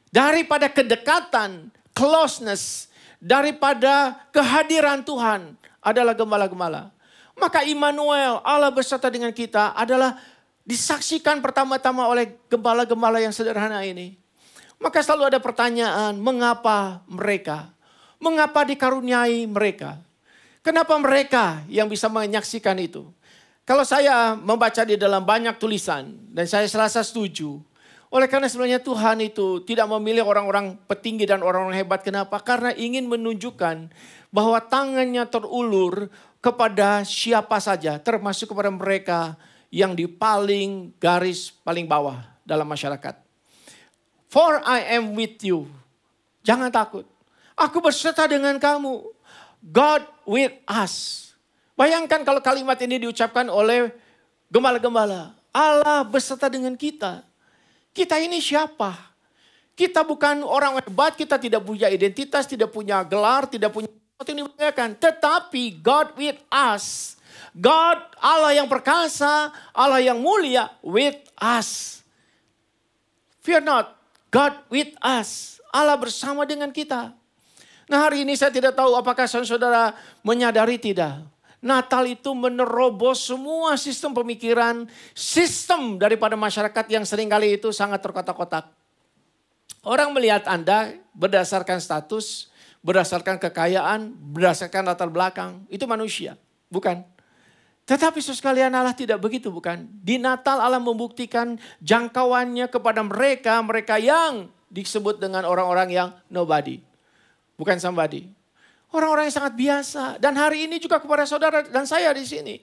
daripada kedekatan, closeness, daripada kehadiran Tuhan adalah gembala-gembala. Maka Immanuel, Allah beserta dengan kita adalah disaksikan pertama-tama oleh gembala-gembala yang sederhana ini. Maka selalu ada pertanyaan, mengapa mereka? Mengapa dikaruniai mereka? Kenapa mereka yang bisa menyaksikan itu? Kalau saya membaca di dalam banyak tulisan dan saya serasa setuju. Oleh karena sebenarnya Tuhan itu tidak memilih orang-orang petinggi dan orang-orang hebat. Kenapa? Karena ingin menunjukkan bahwa tangannya terulur kepada siapa saja. Termasuk kepada mereka yang di paling garis paling bawah dalam masyarakat. For I am with you. Jangan takut. Aku berserta dengan kamu. God with us. Bayangkan kalau kalimat ini diucapkan oleh gembala-gembala. Allah beserta dengan kita. Kita ini siapa? Kita bukan orang hebat, kita tidak punya identitas, tidak punya gelar, tidak punya sesuatu yang dibanggakan. Tetapi God with us. God, Allah yang perkasa, Allah yang mulia with us. Fear not, God with us. Allah bersama dengan kita. Nah, hari ini saya tidak tahu apakah saudara menyadari tidak. Natal itu menerobos semua sistem pemikiran, sistem daripada masyarakat yang seringkali itu sangat terkotak-kotak. Orang melihat Anda berdasarkan status, berdasarkan kekayaan, berdasarkan latar belakang. Itu manusia, bukan? Tetapi sekalian Allah tidak begitu, bukan? Di Natal Allah membuktikan jangkauannya kepada mereka yang disebut dengan orang-orang yang nobody. Bukan somebody. Orang-orang yang sangat biasa. Dan hari ini juga kepada saudara dan saya di sini.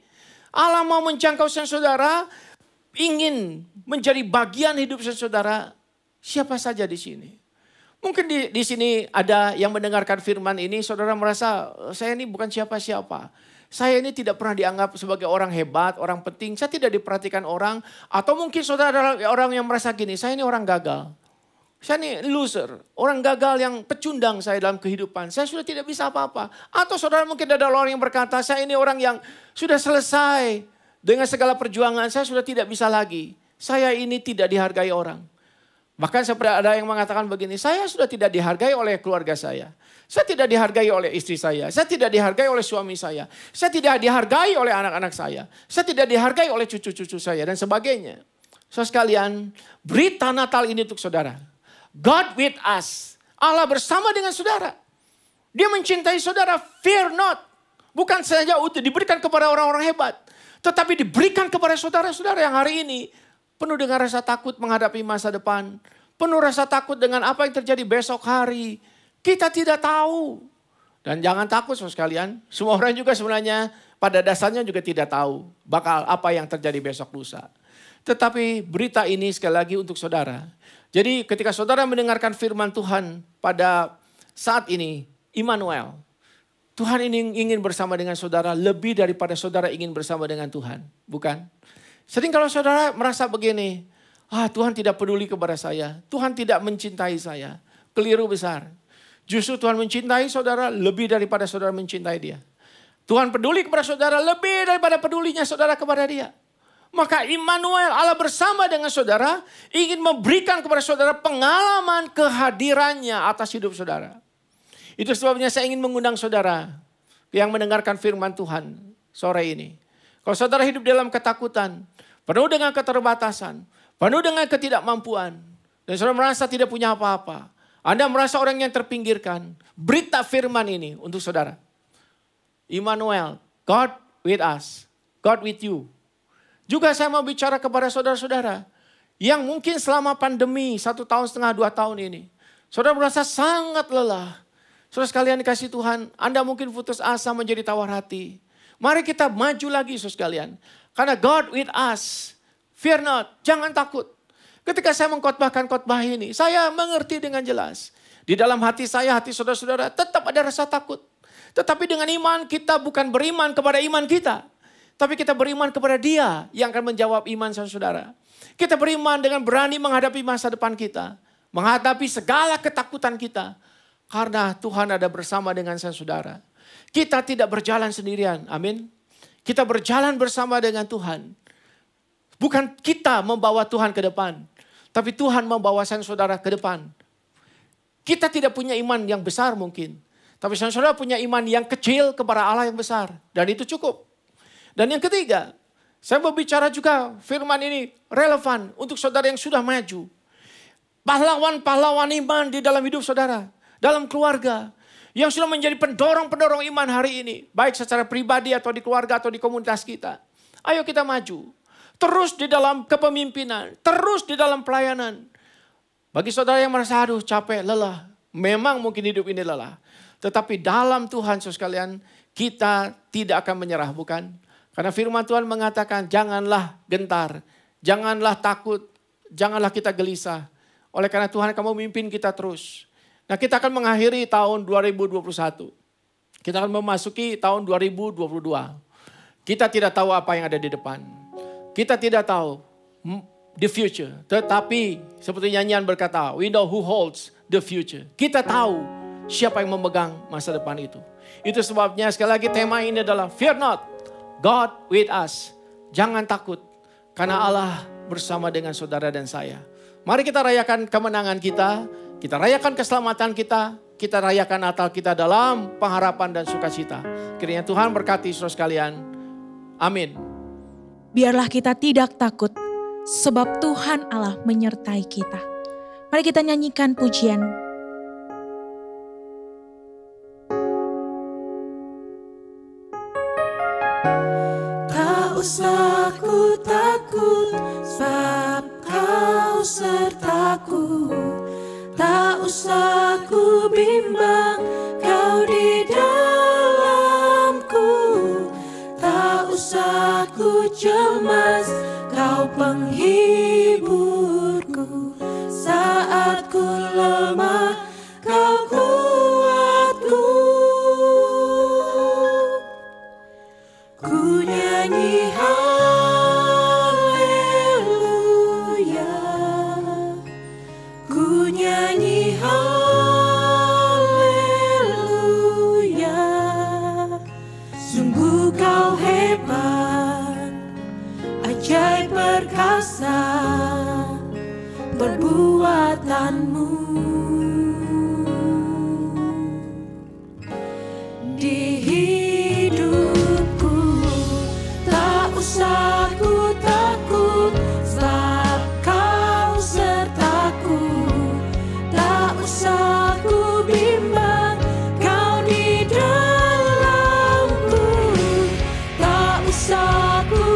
Allah mau menjangkau saudara, ingin menjadi bagian hidup saudara, siapa saja di sini. Mungkin di sini ada yang mendengarkan firman ini, saudara merasa saya ini bukan siapa-siapa. Saya ini tidak pernah dianggap sebagai orang hebat, orang penting. Saya tidak diperhatikan orang. Atau mungkin saudara adalah orang yang merasa gini, saya ini orang gagal. Saya ini loser, orang gagal yang pecundang saya dalam kehidupan. Saya sudah tidak bisa apa-apa. Atau saudara mungkin ada orang yang berkata, saya ini orang yang sudah selesai dengan segala perjuangan. Saya sudah tidak bisa lagi. Saya ini tidak dihargai orang. Bahkan ada yang mengatakan begini, saya sudah tidak dihargai oleh keluarga saya. Saya tidak dihargai oleh istri saya. Saya tidak dihargai oleh suami saya. Saya tidak dihargai oleh anak-anak saya. Saya tidak dihargai oleh cucu-cucu saya dan sebagainya. Saudara sekalian, berita Natal ini untuk saudara. God with us. Allah bersama dengan saudara. Dia mencintai saudara. Fear not. Bukan saja untuk diberikan kepada orang-orang hebat. Tetapi diberikan kepada saudara-saudara yang hari ini penuh dengan rasa takut menghadapi masa depan. Penuh rasa takut dengan apa yang terjadi besok hari. Kita tidak tahu. Dan jangan takut saudara sekalian. Semua orang juga sebenarnya pada dasarnya juga tidak tahu bakal apa yang terjadi besok lusa. Tetapi berita ini sekali lagi untuk saudara. Jadi ketika saudara mendengarkan firman Tuhan pada saat ini, Immanuel. Tuhan ini ingin bersama dengan saudara lebih daripada saudara ingin bersama dengan Tuhan. Bukan? Sering kalau saudara merasa begini, Tuhan tidak peduli kepada saya. Tuhan tidak mencintai saya. Keliru besar. Justru Tuhan mencintai saudara lebih daripada saudara mencintai dia. Tuhan peduli kepada saudara lebih daripada pedulinya saudara kepada dia. Maka Immanuel, Allah bersama dengan saudara, ingin memberikan kepada saudara pengalaman kehadirannya atas hidup saudara. Itu sebabnya saya ingin mengundang saudara yang mendengarkan firman Tuhan sore ini. Kalau saudara hidup dalam ketakutan, penuh dengan keterbatasan, penuh dengan ketidakmampuan, dan saudara merasa tidak punya apa-apa, Anda merasa orang yang terpinggirkan, berita firman ini untuk saudara. Immanuel, God with us, God with you. Juga saya mau bicara kepada saudara-saudara yang mungkin selama pandemi 1,5 tahun, 2 tahun ini, saudara merasa sangat lelah. Saudara sekalian dikasih Tuhan, Anda mungkin putus asa menjadi tawar hati. Mari kita maju lagi saudara sekalian. Karena God with us. Fear not, jangan takut. Ketika saya mengkhotbahkan khotbah ini, saya mengerti dengan jelas. Di dalam hati saya, hati saudara-saudara tetap ada rasa takut. Tetapi dengan iman kita bukan beriman kepada iman kita. Tapi kita beriman kepada Dia yang akan menjawab iman saudara. Kita beriman dengan berani menghadapi masa depan kita. Menghadapi segala ketakutan kita. Karena Tuhan ada bersama dengan saudara. Kita tidak berjalan sendirian. Amin. Kita berjalan bersama dengan Tuhan. Bukan kita membawa Tuhan ke depan. Tapi Tuhan membawa saudara ke depan. Kita tidak punya iman yang besar mungkin. Tapi saudara punya iman yang kecil kepada Allah yang besar. Dan itu cukup. Dan yang ketiga, saya mau bicara juga firman ini relevan untuk saudara yang sudah maju. Pahlawan-pahlawan iman di dalam hidup saudara. Dalam keluarga. Yang sudah menjadi pendorong-pendorong iman hari ini. Baik secara pribadi atau di keluarga atau di komunitas kita. Ayo kita maju. Terus di dalam kepemimpinan. Terus di dalam pelayanan. Bagi saudara yang merasa aduh capek, lelah. Memang mungkin hidup ini lelah. Tetapi dalam Tuhan saudara sekalian. Kita tidak akan menyerah bukan? Karena firman Tuhan mengatakan janganlah gentar. Janganlah takut. Janganlah kita gelisah. Oleh karena Tuhan akan memimpin kita terus. Nah kita akan mengakhiri tahun 2021. Kita akan memasuki tahun 2022. Kita tidak tahu apa yang ada di depan. Kita tidak tahu the future. Tetapi seperti nyanyian berkata, we know who holds the future. Kita tahu siapa yang memegang masa depan itu. Itu sebabnya sekali lagi tema ini adalah fear not, God with us. Jangan takut karena Allah bersama dengan saudara dan saya. Mari kita rayakan kemenangan kita. Kita rayakan keselamatan kita. Kita rayakan Natal kita dalam pengharapan dan sukacita. Kiranya Tuhan berkati saudara sekalian. Amin. Biarlah kita tidak takut sebab Tuhan Allah menyertai kita. Mari kita nyanyikan pujian. Tak usah ku takut sebab Kau sertaku. Tak usah ku bimbang, Kau di dalamku. Tak usah ku cemas, Kau penghiburku. Saat ku lemah, Kau kuatku. Ku nyanyi haleluya. Ku nyanyi haleluya. Sungguh Kau hebat, ajaib perkasa perbuatanmu. Di hidupku tak usah ku takut sebab Kau sertaku. Tak usah ku bimbang, Kau di dalamku. Tak usah ku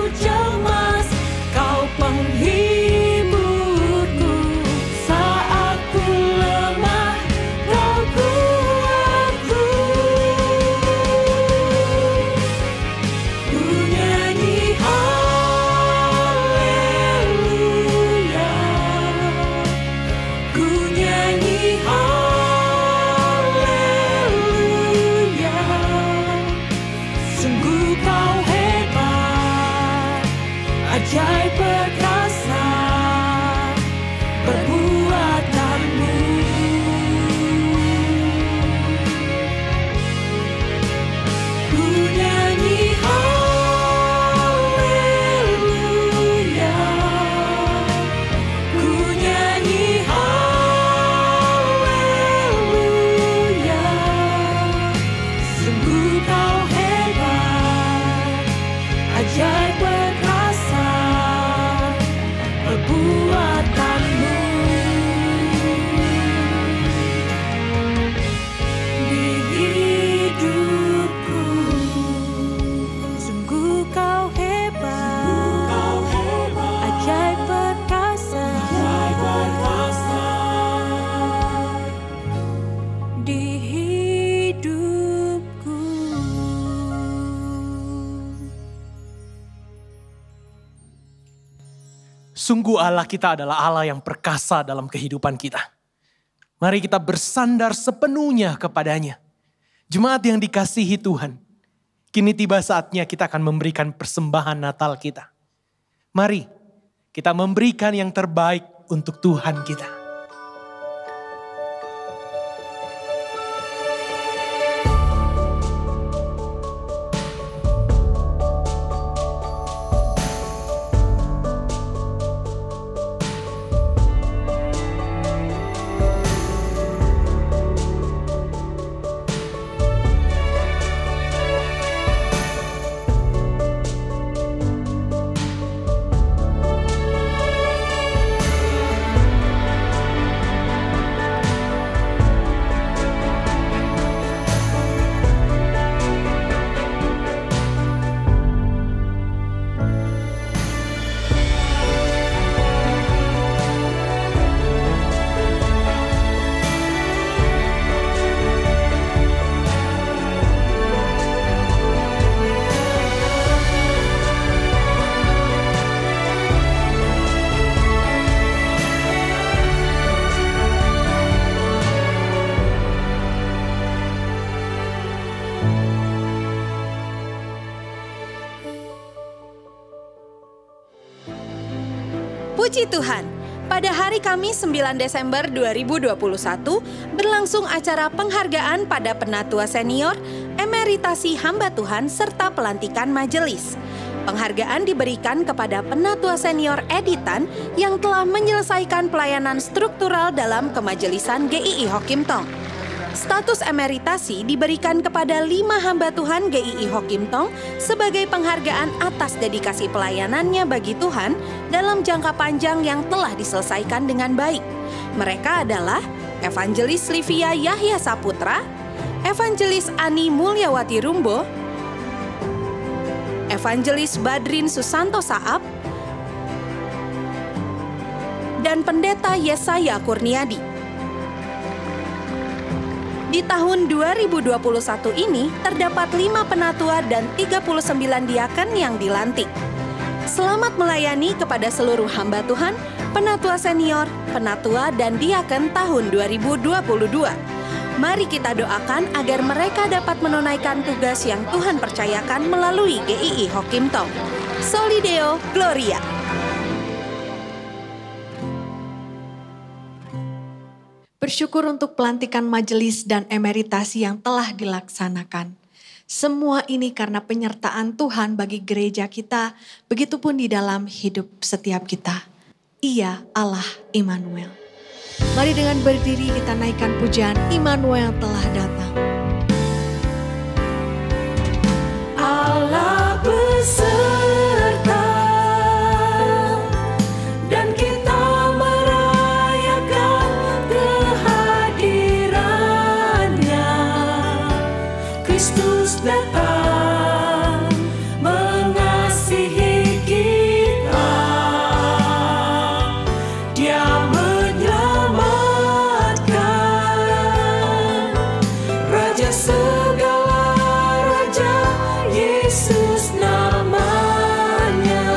Sungguh Allah kita adalah Allah yang perkasa dalam kehidupan kita. Mari kita bersandar sepenuhnya kepadanya. Jemaat yang dikasihi Tuhan, kini tiba saatnya kita akan memberikan persembahan Natal kita. Mari kita memberikan yang terbaik untuk Tuhan kita. Puji Tuhan, pada hari Kamis 9 Desember 2021 berlangsung acara penghargaan pada penatua senior, emeritasi hamba Tuhan, serta pelantikan majelis. Penghargaan diberikan kepada penatua senior Editan yang telah menyelesaikan pelayanan struktural dalam kemajelisan GII Hokim Tong. Status emeritasi diberikan kepada 5 hamba Tuhan GII Hokim Tong sebagai penghargaan atas dedikasi pelayanannya bagi Tuhan dalam jangka panjang yang telah diselesaikan dengan baik. Mereka adalah Evangelis Livia Yahya Saputra, Evangelis Ani Mulyawati Rumbo, Evangelis Badrin Susanto Saab, dan Pendeta Yesaya Kurniadi. Di tahun 2021 ini terdapat 5 penatua dan 39 diaken yang dilantik. Selamat melayani kepada seluruh hamba Tuhan, penatua senior, penatua dan diaken tahun 2022. Mari kita doakan agar mereka dapat menunaikan tugas yang Tuhan percayakan melalui GII Hokim Tong. Soli Deo Gloria. Bersyukur untuk pelantikan majelis dan emeritasi yang telah dilaksanakan. Semua ini karena penyertaan Tuhan bagi gereja kita, begitupun di dalam hidup setiap kita. Ia Allah Immanuel. Mari dengan berdiri kita naikkan pujian Immanuel telah datang. Allah beserta dan kita merayakan kehadirannya. Kristus datang mengasihi kita. Dia menyelamatkan Raja segala raja, Yesus namanya.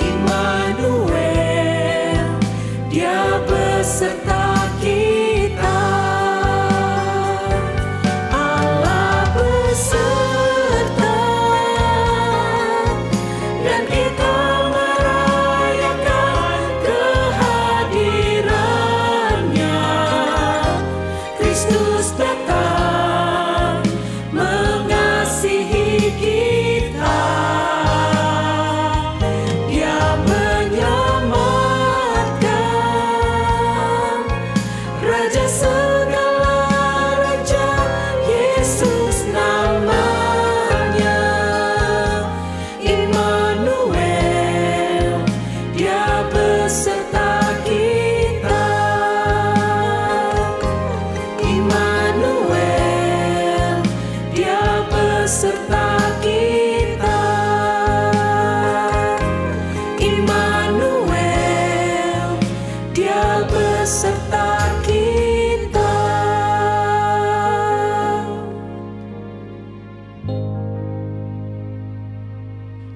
Immanuel, Dia beserta kita. Allah beserta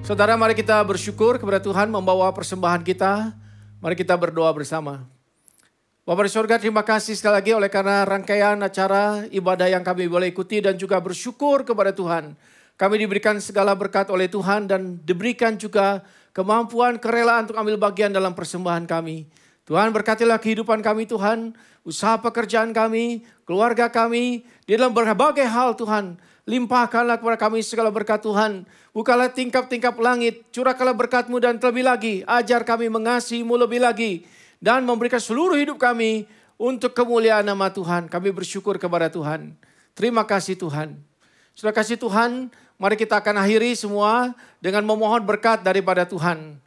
Saudara, mari kita bersyukur kepada Tuhan membawa persembahan kita. Mari kita berdoa bersama. Bapa di surga, terima kasih sekali lagi oleh karena rangkaian acara ibadah yang kami boleh ikuti dan juga bersyukur kepada Tuhan. Kami diberikan segala berkat oleh Tuhan dan diberikan juga kemampuan, kerelaan untuk ambil bagian dalam persembahan kami. Tuhan, berkatilah kehidupan kami Tuhan, usaha pekerjaan kami, keluarga kami, di dalam berbagai hal Tuhan. Limpahkanlah kepada kami segala berkat Tuhan. Bukalah tingkap-tingkap langit, curahkanlah berkat-Mu dan terlebih lagi, ajar kami mengasihi-Mu lebih lagi. Dan memberikan seluruh hidup kami untuk kemuliaan nama Tuhan. Kami bersyukur kepada Tuhan. Terima kasih Tuhan. Sudah kasih Tuhan, mari kita akan akhiri semua dengan memohon berkat daripada Tuhan.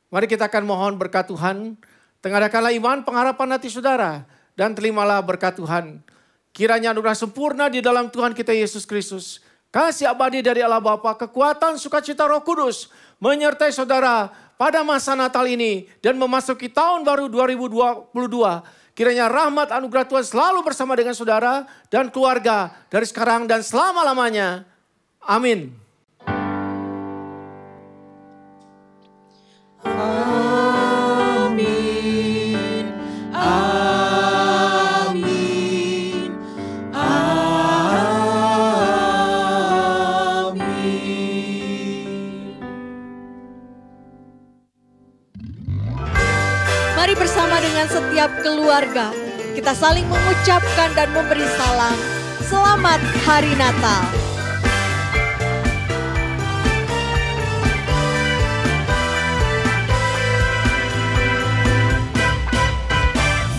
Mari kita akan mohon berkat Tuhan. Tengadakanlah iman pengharapan hati saudara. Dan terimalah berkat Tuhan. Kiranya anugerah sempurna di dalam Tuhan kita Yesus Kristus. Kasih abadi dari Allah Bapa, kekuatan sukacita Roh Kudus. Menyertai saudara pada masa Natal ini. Dan memasuki tahun baru 2022. Kiranya rahmat anugerah Tuhan selalu bersama dengan saudara dan keluarga. Dari sekarang dan selama-lamanya. Amin. Mari bersama dengan setiap keluarga, kita saling mengucapkan dan memberi salam. Selamat Hari Natal.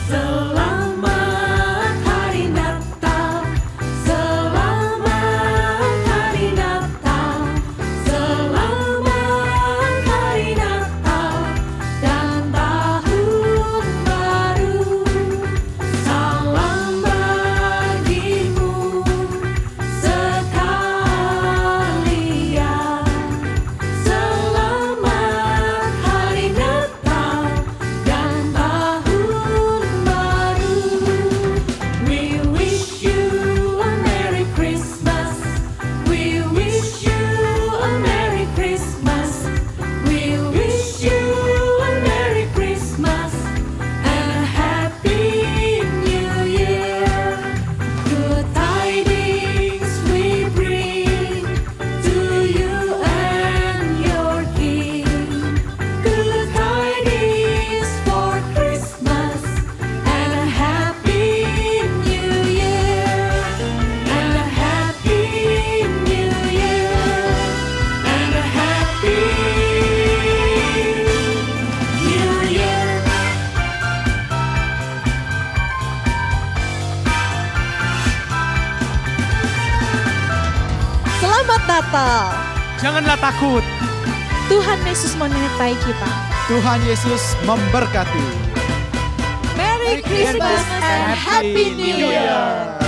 Selamat Hari Natal, selamat Hari Natal, selamat Hari Natal dan Tahun Baru. Salam bagimu sekalian. Selamat Hari Natal dan Tahun Baru. We wish you a Merry Christmas. We wish you a Merry Christmas. We wish you a Merry Christmas and a Happy New Year. Good tidings we bring to you and your King. Good tidings for Christmas and a Happy New Year. And a Happy New Year. And a Happy New Year. Selamat Natal. Janganlah takut. Tuhan Yesus menyertai kita. Tuhan Yesus memberkati. Merry Christmas and Happy New Year.